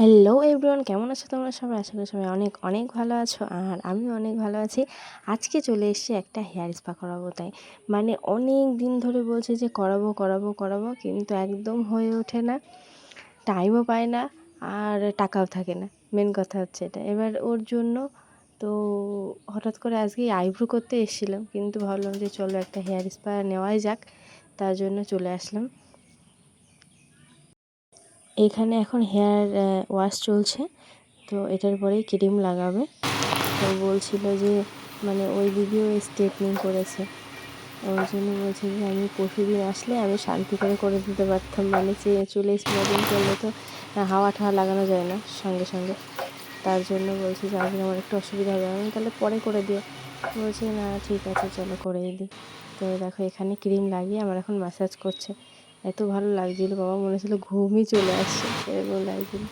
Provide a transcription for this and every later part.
Hello everyone, কেমন আছো তোমরা সবাই? আশা করি সবাই অনেক অনেক ভালো আছো, আর আমিও অনেক ভালো আছি। আজকে চলে এসেছি একটা হেয়ার স্পা করাবো, তাই মানে অনেক দিন ধরে বলছে যে করাবো করাবো করাবো, কিন্তু একদম হয়ে ওঠে না, টাইমও পায় না, আর টাকাও থাকে না। মেন কথা হচ্ছে এটা। এবার ওর জন্য তো হঠাৎ করে আজকে আইব্রো করতে এসেছিলাম, কিন্তু ভাবলাম যে চলো একটা হেয়ার স্পা নেওয়াই যাক, তার জন্য চলে আসলাম। এখানে এখন হেয়ার ওয়াশ চলছে, তো এটার পরেই ক্রিম লাগাবে। তো বলছিল যে মানে ওই দিদিও স্ট্রেটনিং করেছে, ওই জন্য বলছে যে আমি পরশুদিন আসলে আমি শান্তি করে করে দিতে পারতাম, মানে যে চুলে স্মুথিং করলে তো হাওয়া ঠাওয়া লাগানো যায় না সঙ্গে সঙ্গে, তার জন্য বলছে যে আজকে আমার একটু অসুবিধা হবে। আমি তাহলে পরে করে দিও, বলছে না ঠিক আছে চলো করেই দিই। তো দেখো এখানে ক্রিম লাগিয়ে আমার এখন ম্যাসাজ করছে। এত ভালো লাগছিল বাবা, মনে হচ্ছিলো ঘুমই চলে আসছে, এরকম লাগছিল।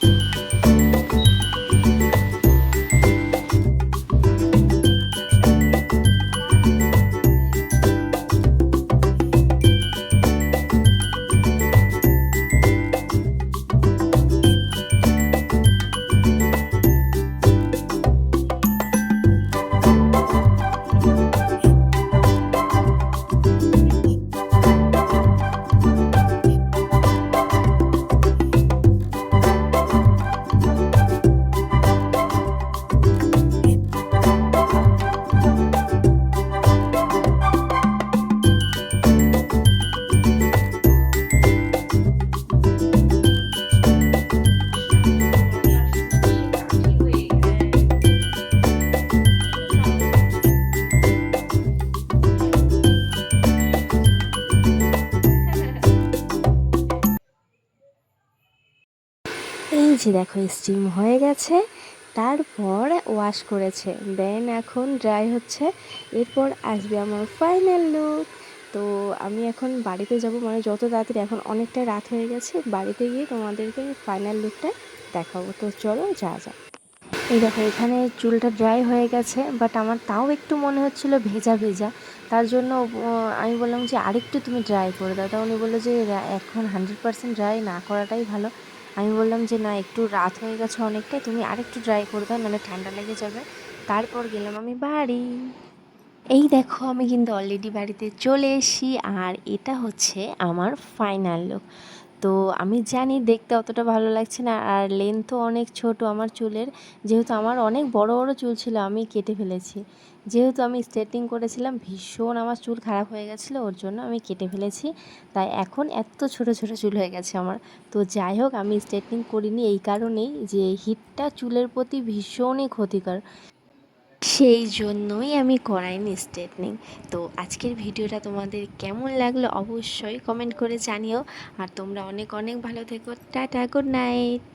এই যে দেখো স্টিম হয়ে গেছে, তারপর ওয়াশ করেছে, দেন এখন ড্রাই হচ্ছে। এরপর আসবে আমার ফাইনাল লুক। তো আমি এখন বাড়িতে যাব, মানে যত তাড়াতাড়ি, এখন অনেকটা রাত হয়ে গেছে, বাড়িতে গিয়ে তোমাদেরকে ফাইনাল লুকটা দেখাবো। তো চলো যা যা। এই দেখো এখানে চুলটা ড্রাই হয়ে গেছে, বাট আমার তাও একটু মনে হচ্ছিলো ভেজা ভেজা, তার জন্য আমি বললাম যে আরেকটু তুমি ড্রাই করে দাও। তা উনি বললো যে এখন 100% ড্রাই না করাটাই ভালো। আমি বললাম যে না, একটু রাত হয়ে গেছে অনেকটাই, তুমি আরেকটু ড্রাই করে দাও, নাহলে ঠান্ডা লেগে যাবে। তারপর গেলাম আমি বাড়ি। এই দেখো আমি কিন্তু অলরেডি বাড়িতে চলে এসেছি, আর এটা হচ্ছে আমার ফাইনাল লুক। তো আমি জানি দেখতে অতটা ভালো লাগছে না, আর লেন্থও অনেক ছোট আমার চুলের, যেহেতু আমার অনেক বড় বড় চুল ছিল আমি কেটে ফেলেছি। যেহেতু আমি স্ট্রেটিং করেছিলাম, ভীষণ আমার চুল খারাপ হয়ে গেছিলো, ওর জন্য আমি কেটে ফেলেছি, তাই এখন এত ছোট ছোট চুল হয়ে গেছে আমার। তো যাই হোক, আমি স্ট্রেটনিং করিনি এই কারণেই যে হিটটা চুলের প্রতি ভীষণই ক্ষতিকর, সেই জন্যই আমি করাইনি স্ট্রেটনিং। তো আজকের ভিডিওটা তোমাদের কেমন লাগলো অবশ্যই কমেন্ট করে জানিও, আর তোমরা অনেক অনেক ভালো থেকো। Tata, good night.